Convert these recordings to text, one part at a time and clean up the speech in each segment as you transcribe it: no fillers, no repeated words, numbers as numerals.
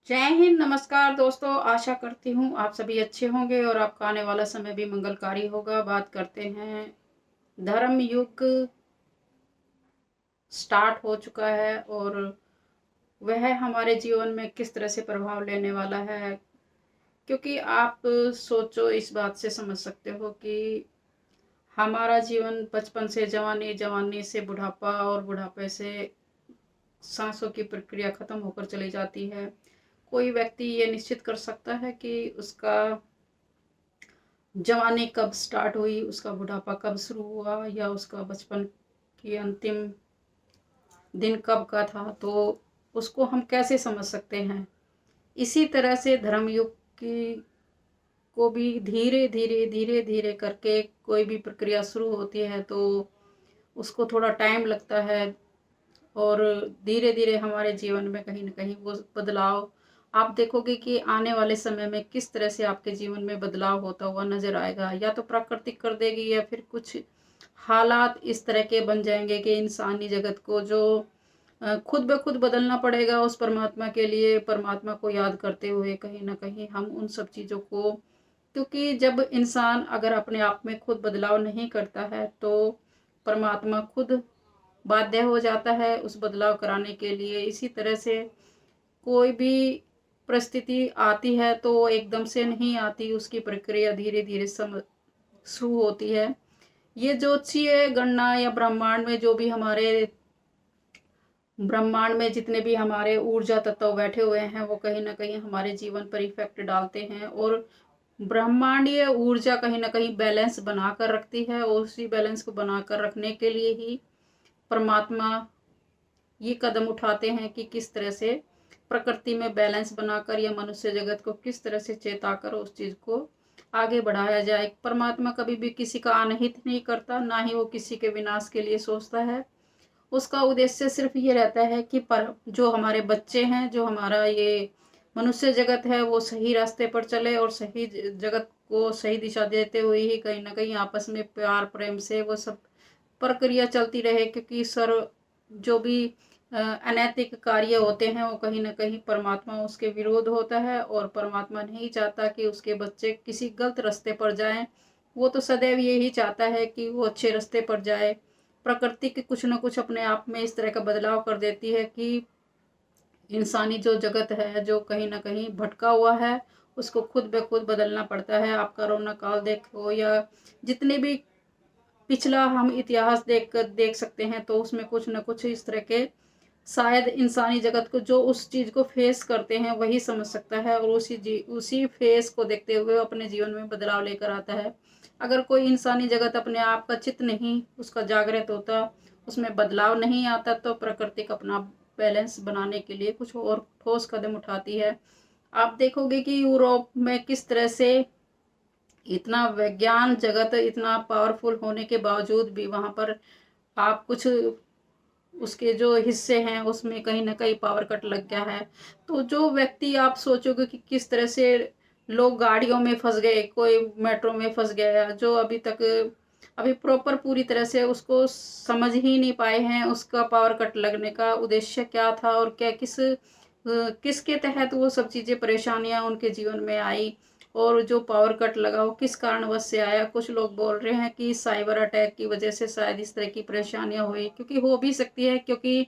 जय हिंद, नमस्कार दोस्तों। आशा करती हूँ आप सभी अच्छे होंगे और आपका आने वाला समय भी मंगलकारी होगा। बात करते हैं, धर्म युग स्टार्ट हो चुका है और वह हमारे जीवन में किस तरह से प्रभाव लेने वाला है। क्योंकि आप सोचो, इस बात से समझ सकते हो कि हमारा जीवन बचपन से जवानी, जवानी से बुढ़ापा और बुढ़ापे से सांसों की प्रक्रिया खत्म होकर चली जाती है। कोई व्यक्ति ये निश्चित कर सकता है कि उसका जवानी कब स्टार्ट हुई, उसका बुढ़ापा कब शुरू हुआ, या उसका बचपन की अंतिम दिन कब का था, तो उसको हम कैसे समझ सकते हैं। इसी तरह से धर्मयुग की को भी धीरे धीरे धीरे धीरे करके कोई भी प्रक्रिया शुरू होती है तो उसको थोड़ा टाइम लगता है और धीरे धीरे हमारे जीवन में कहीं ना कहीं वो बदलाव आप देखोगे कि आने वाले समय में किस तरह से आपके जीवन में बदलाव होता हुआ नजर आएगा। या तो प्राकृतिक कर देगी या फिर कुछ हालात इस तरह के बन जाएंगे कि इंसानी जगत को जो खुद ब खुद बदलना पड़ेगा उस परमात्मा के लिए, परमात्मा को याद करते हुए कहीं ना कहीं हम उन सब चीज़ों को, क्योंकि जब इंसान अगर अपने आप में खुद बदलाव नहीं करता है तो परमात्मा खुद बाध्य हो जाता है उस बदलाव कराने के लिए। इसी तरह से कोई भी परिस्थिति आती है तो वो एकदम से नहीं आती, उसकी प्रक्रिया धीरे धीरे सम शुरू होती है। ये ज्योतिषीय गणना या ब्रह्मांड में जितने भी हमारे ऊर्जा तत्व बैठे हुए हैं वो कहीं ना कहीं हमारे जीवन पर इफेक्ट डालते हैं और ब्रह्मांडीय ऊर्जा कहीं ना कहीं बैलेंस बनाकर रखती है और उसी बैलेंस को बनाकर रखने के लिए ही परमात्मा ये कदम उठाते हैं कि किस तरह से प्रकृति में बैलेंस बनाकर या मनुष्य जगत को किस तरह से चेताकर उस चीज को आगे बढ़ाया जाए। परमात्मा कभी भी किसी का अनहित नहीं करता, ना ही वो किसी के विनाश के लिए सोचता है। उसका उद्देश्य सिर्फ ये रहता है कि पर जो हमारे बच्चे हैं, जो हमारा ये मनुष्य जगत है, वो सही रास्ते पर चले और सही जगत को सही दिशा देते हुए ही कहीं ना कहीं आपस में प्यार प्रेम से वो सब प्रक्रिया चलती रहे। क्योंकि सर जो भी अनैतिक कार्य होते हैं वो कहीं ना कहीं परमात्मा उसके विरोध होता है और परमात्मा नहीं चाहता कि उसके बच्चे किसी गलत रास्ते पर जाएं। वो तो सदैव यही चाहता है कि वो अच्छे रास्ते पर जाए। प्रकृति के कुछ न कुछ अपने आप में इस तरह का बदलाव कर देती है कि इंसानी जो जगत है जो कहीं ना कहीं भटका हुआ है उसको खुद ब खुद बदलना पड़ता है। आप कोरोना काल देखो या जितने भी पिछला हम इतिहास देख सकते हैं तो उसमें कुछ न कुछ इस तरह के शायद इंसानी जगत को जो उस चीज को फेस करते हैं वही समझ सकता है और उसी फेस को देखते हुए अपने जीवन में बदलाव लेकर आता है। अगर कोई इंसानी जगत अपने आप का चित्त नहीं उसका जागृत होता, उसमें बदलाव नहीं आता, तो प्राकृतिक अपना बैलेंस बनाने के लिए कुछ और ठोस कदम उठाती है। आप देखोगे कि यूरोप में किस तरह से इतना विज्ञान जगत इतना पावरफुल होने के बावजूद भी वहां पर आप कुछ उसके जो हिस्से हैं उसमें कहीं ना कहीं पावर कट लग गया है। तो जो व्यक्ति आप सोचोगे कि किस तरह से लोग गाड़ियों में फंस गए, कोई मेट्रो में फंस गया, जो अभी प्रॉपर पूरी तरह से उसको समझ ही नहीं पाए हैं उसका पावर कट लगने का उद्देश्य क्या था और क्या किसके तहत वो सब चीज़ें परेशानियां उनके जीवन में आई और जो पावर कट लगा वो किस कारणवश से आया। कुछ लोग बोल रहे हैं कि साइबर अटैक की वजह से शायद इस तरह की परेशानियां हुई, क्योंकि हो भी सकती है। क्योंकि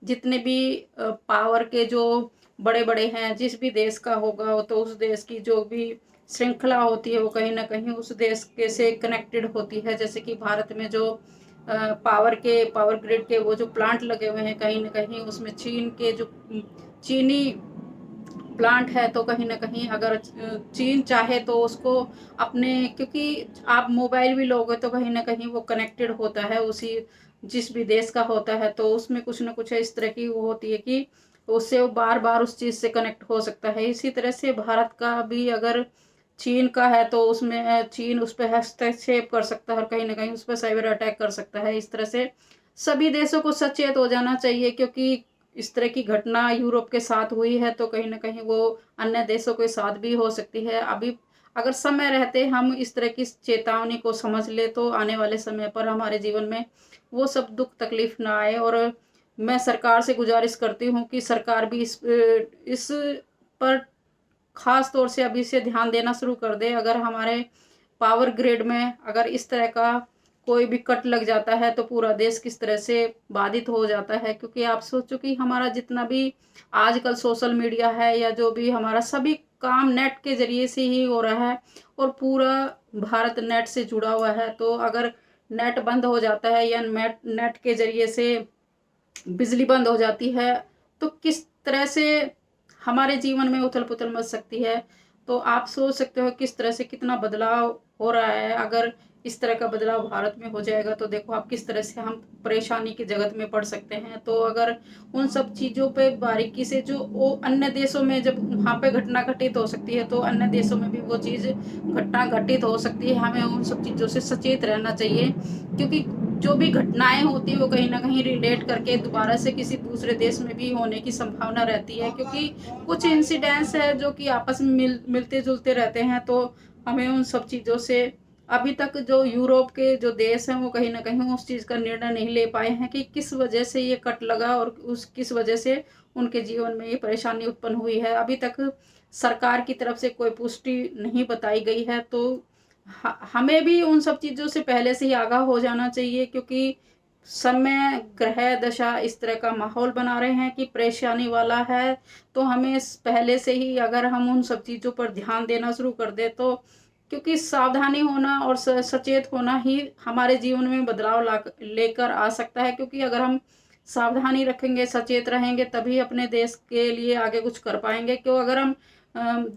जितने भी पावर के जो बड़े बड़े हैं, जिस भी देश का होगा वो तो उस देश की जो भी श्रृंखला होती है वो कहीं ना कहीं उस देश के से कनेक्टेड होती है। जैसे कि भारत में जो पावर ग्रिड के वो जो प्लांट लगे हुए हैं कहीं ना कहीं उसमें चीन के जो चीनी प्लांट है, तो कहीं ना कहीं अगर चीन चाहे तो उसको अपने, क्योंकि आप मोबाइल भी लोगे तो कहीं ना कहीं वो कनेक्टेड होता है उसी जिस भी देश का होता है, तो उसमें कुछ ना कुछ इस तरह की वो होती है कि उससे वो बार बार उस चीज़ से कनेक्ट हो सकता है। इसी तरह से भारत का भी अगर चीन का है तो उसमें चीन उस पर हस्तक्षेप कर सकता है और कहीं ना कहीं उस पर साइबर अटैक कर सकता है। इस तरह से सभी देशों को सचेत हो जाना चाहिए, क्योंकि इस तरह की घटना यूरोप के साथ हुई है तो कहीं ना कहीं वो अन्य देशों के साथ भी हो सकती है। अभी अगर समय रहते हम इस तरह की चेतावनी को समझ ले तो आने वाले समय पर हमारे जीवन में वो सब दुख तकलीफ ना आए। और मैं सरकार से गुजारिश करती हूँ कि सरकार भी इस पर ख़ास तौर से अभी से ध्यान देना शुरू कर दें। अगर हमारे पावर ग्रिड में अगर इस तरह का कोई भी कट लग जाता है तो पूरा देश किस तरह से बाधित हो जाता है। क्योंकि आप सोचो कि हमारा जितना भी आजकल सोशल मीडिया है या जो भी हमारा सभी काम नेट के ज़रिए से ही हो रहा है और पूरा भारत नेट से जुड़ा हुआ है। तो अगर नेट बंद हो जाता है या नेट के ज़रिए से बिजली बंद हो जाती है तो किस तरह से हमारे जीवन में उथल पुथल मच सकती है। तो आप सोच सकते हो किस तरह से कितना बदलाव हो रहा है। अगर इस तरह का बदलाव भारत में हो जाएगा तो देखो आप किस तरह से हम परेशानी के जगत में पड़ सकते हैं। तो अगर उन सब चीज़ों पे बारीकी से जो वो अन्य देशों में जब वहाँ पे घटना घटित हो सकती है तो अन्य देशों में भी वो चीज़ घटना घटित हो सकती है। हमें उन सब चीज़ों से सचेत रहना चाहिए क्योंकि जो भी घटनाएं होती है वो कहीं ना कहीं रिलेट करके दोबारा से किसी दूसरे देश में भी होने की संभावना रहती है। क्योंकि कुछ इंसिडेंट्स है जो कि आपस में मिलते जुलते रहते हैं। तो हमें उन सब चीज़ों से अभी तक जो यूरोप के जो देश हैं वो कहीं ना कहीं उस चीज़ का निर्णय नहीं ले पाए हैं कि किस वजह से ये कट लगा और उस किस वजह से उनके जीवन में ये परेशानी उत्पन्न हुई है। अभी तक सरकार की तरफ से कोई पुष्टि नहीं बताई गई है। तो हमें भी उन सब चीज़ों से पहले से ही आगाह हो जाना चाहिए क्योंकि समय ग्रह दशा इस तरह का माहौल बना रहे हैं कि परेशानी वाला है। तो हमें पहले से ही अगर हम उन सब चीज़ों पर ध्यान देना शुरू कर दे तो क्योंकि सावधानी होना और सचेत होना ही हमारे जीवन में बदलाव लेकर आ सकता है। क्योंकि अगर हम सावधानी रखेंगे सचेत रहेंगे तभी अपने देश के लिए आगे कुछ कर पाएंगे। क्यों अगर हम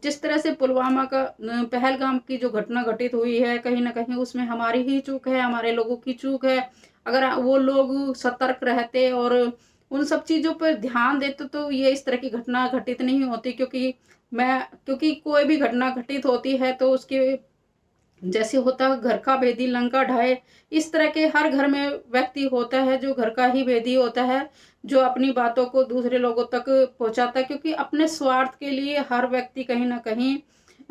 जिस तरह से पुलवामा का पहलगाम की जो घटना घटित हुई है कहीं ना कहीं उसमें हमारी ही चूक है, हमारे लोगों की चूक है। अगर वो लोग सतर्क रहते और उन सब चीज़ों पर ध्यान देते तो ये इस तरह की घटना घटित नहीं होती। क्योंकि कोई भी घटना घटित होती है तो उसके जैसे होता है घर का भेदी लंका ढाए, इस तरह के हर घर में व्यक्ति होता है जो घर का ही भेदी होता है, जो अपनी बातों को दूसरे लोगों तक पहुंचाता है। क्योंकि अपने स्वार्थ के लिए हर व्यक्ति कहीं ना कहीं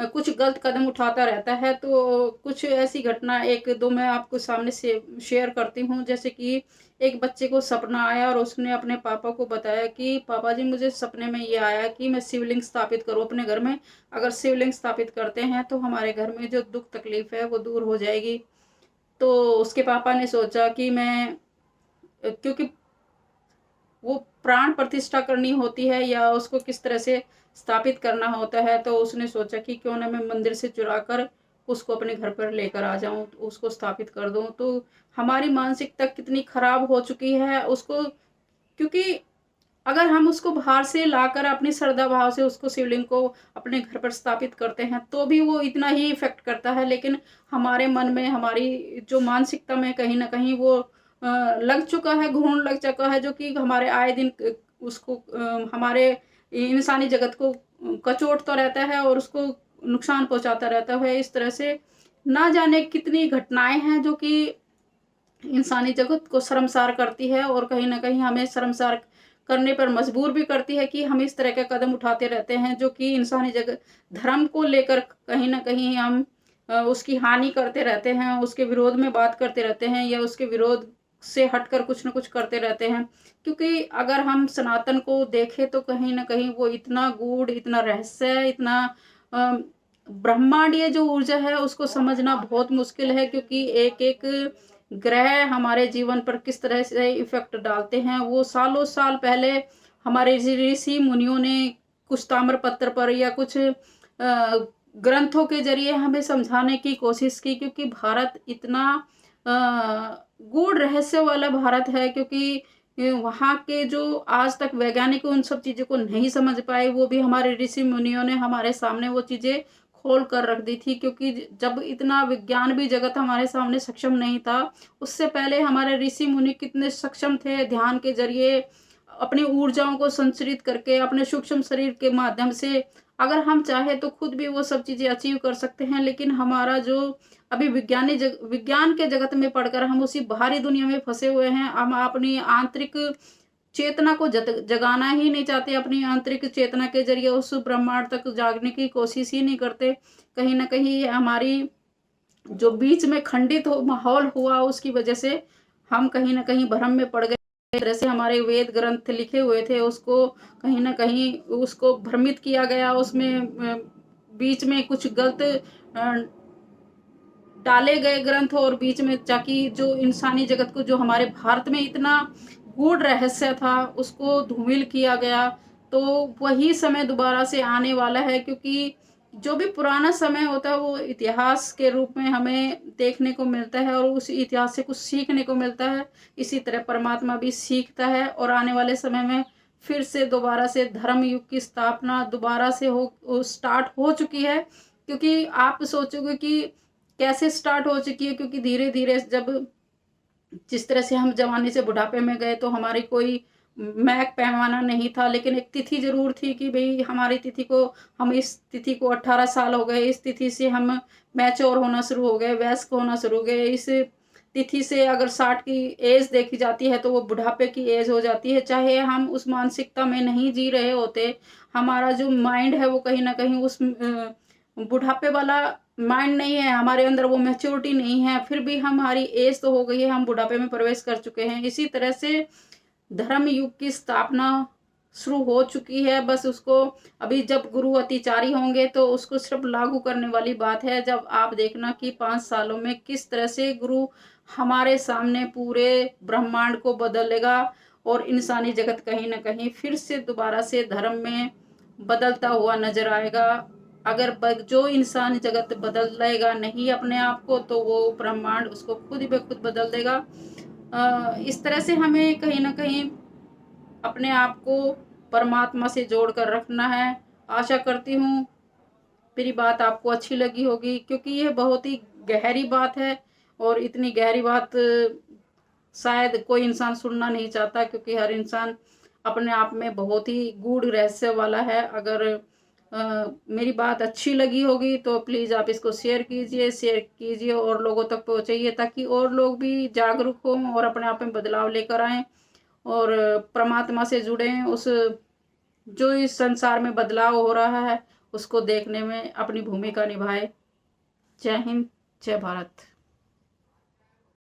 कुछ गलत कदम उठाता रहता है। तो कुछ ऐसी घटना एक दो मैं आपको सामने से शेयर करती हूँ। जैसे कि एक बच्चे को सपना आया और उसने अपने पापा को बताया कि पापा जी मुझे सपने में ये आया कि मैं शिवलिंग स्थापित करूँ अपने घर में। अगर शिवलिंग स्थापित करते हैं तो हमारे घर में जो दुख तकलीफ है वो दूर हो जाएगी। तो उसके पापा ने सोचा कि मैं क्योंकि वो प्राण प्रतिष्ठा करनी होती है या उसको किस तरह से स्थापित करना होता है तो उसने सोचा कि क्यों ना मैं मंदिर से चुरा कर उसको अपने घर पर लेकर आ जाऊं, उसको स्थापित कर दूं। तो हमारी मानसिकता कितनी खराब हो चुकी है उसको, क्योंकि अगर हम उसको बाहर से लाकर अपनी श्रद्धा भाव से उसको शिवलिंग को अपने घर पर स्थापित करते हैं तो भी वो इतना ही इफेक्ट करता है। लेकिन हमारे मन में हमारी जो मानसिकता में कहीं ना कहीं वो लग चुका है, घून लग चुका है, जो कि हमारे आए दिन उसको हमारे इंसानी जगत को कचोटता रहता है और उसको नुकसान पहुंचाता रहता है। इस तरह से ना जाने कितनी घटनाएं हैं जो कि इंसानी जगत को शर्मसार करती है और कहीं ना कहीं हमें शर्मसार करने पर मजबूर भी करती है कि हम इस तरह के कदम उठाते रहते हैं जो कि इंसानी जगत धर्म को लेकर कहीं ना कहीं हम उसकी हानि करते रहते हैं, उसके विरोध में बात करते रहते हैं या उसके विरोध से हटकर कुछ ना कुछ करते रहते हैं। क्योंकि अगर हम सनातन को देखें तो कहीं ना कहीं वो इतना गूढ़, इतना रहस्य, इतना ब्रह्मांडीय जो ऊर्जा है उसको समझना बहुत मुश्किल है। क्योंकि एक एक ग्रह हमारे जीवन पर किस तरह से इफेक्ट डालते हैं वो सालों साल पहले हमारे ऋषि मुनियों ने कुछ ताम्र पत्र पर या कुछ ग्रंथों के जरिए हमें समझाने की कोशिश की। क्योंकि भारत इतना गूढ़ रहस्य वाला भारत है, क्योंकि वहाँ के जो आज तक वैज्ञानिक उन सब चीज़ों को नहीं समझ पाए, वो भी हमारे ऋषि मुनियों ने हमारे सामने वो चीज़ें खोल कर रख दी थी। क्योंकि जब इतना विज्ञान भी जगत हमारे सामने सक्षम नहीं था, उससे पहले हमारे ऋषि मुनि कितने सक्षम थे ध्यान के जरिए अपनी ऊर्जाओं को संचरित करके अपने सूक्ष्म शरीर के माध्यम से अगर हम चाहे तो खुद भी वो सब चीज़ें अचीव कर सकते हैं। लेकिन हमारा जो अभी विज्ञान के जगत में पढ़कर हम उसी बाहरी दुनिया में फंसे हुए हैं। हम अपनी आंतरिक चेतना को जगाना ही नहीं चाहते, अपनी आंतरिक चेतना के जरिए उस ब्रह्मांड तक जागने की कोशिश ही नहीं करते। कहीं ना कहीं हमारी जो बीच में खंडित माहौल हुआ उसकी वजह से हम कहीं ना कहीं भ्रम में पड़ गए। तरह से हमारे वेद ग्रंथ लिखे हुए थे उसको कहीं ना कहीं उसको भ्रमित किया गया, उसमें बीच में कुछ गलत डाले गए ग्रंथ और बीच में ताकि जो इंसानी जगत को, जो हमारे भारत में इतना गूढ़ रहस्य था, उसको धूमिल किया गया। तो वही समय दोबारा से आने वाला है, क्योंकि जो भी पुराना समय होता है वो इतिहास के रूप में हमें देखने को मिलता है और उस इतिहास से कुछ सीखने को मिलता है। इसी तरह परमात्मा भी सीखता है और आने वाले समय में फिर से दोबारा से धर्म युग की स्थापना दोबारा से स्टार्ट हो चुकी है। क्योंकि आप सोचोगे कि कैसे स्टार्ट हो चुकी है, क्योंकि धीरे धीरे जब जिस तरह से हम जवानी से बुढ़ापे में गए तो हमारी कोई मैक पैमाना नहीं था, लेकिन एक तिथि जरूर थी कि भाई हमारी तिथि को, हम इस तिथि को 18 साल हो गए, इस तिथि से हम मैच्योर होना शुरू हो गए, वयस्क होना शुरू हो गए। इस तिथि से अगर 60 की एज देखी जाती है तो वो बुढ़ापे की एज हो जाती है। चाहे हम उस मानसिकता में नहीं जी रहे होते, हमारा जो माइंड है वो कहीं ना कहीं उस बुढ़ापे वाला माइंड नहीं है, हमारे अंदर वो मैच्योरिटी नहीं है, फिर भी हमारी एज तो हो गई है, हम बुढ़ापे में प्रवेश कर चुके हैं। इसी तरह से धर्म युग की स्थापना शुरू हो चुकी है। बस उसको अभी जब गुरु अतिचारी होंगे तो उसको सिर्फ लागू करने वाली बात है। जब आप देखना कि 5 सालों में किस तरह से गुरु हमारे सामने पूरे ब्रह्मांड को बदलेगा और इंसानी जगत कहीं ना कहीं फिर से दोबारा से धर्म में बदलता हुआ नजर आएगा। अगर जो इंसान जगत बदलेगा नहीं अपने आप को, तो वो ब्रह्मांड उसको खुद ही खुद बदल देगा। इस तरह से हमें कहीं ना कहीं अपने आप को परमात्मा से जोड़ कर रखना है। आशा करती हूँ मेरी बात आपको अच्छी लगी होगी, क्योंकि यह बहुत ही गहरी बात है और इतनी गहरी बात शायद कोई इंसान सुनना नहीं चाहता, क्योंकि हर इंसान अपने आप में बहुत ही गूढ़ रहस्य वाला है। अगर मेरी बात अच्छी लगी होगी तो प्लीज़ आप इसको शेयर कीजिए और लोगों तक पहुँचाइए, ताकि और लोग भी जागरूक हों और अपने आप में बदलाव लेकर आएँ और परमात्मा से जुड़ें। उस जो इस संसार में बदलाव हो रहा है उसको देखने में अपनी भूमिका निभाए। जय हिंद, जय भारत।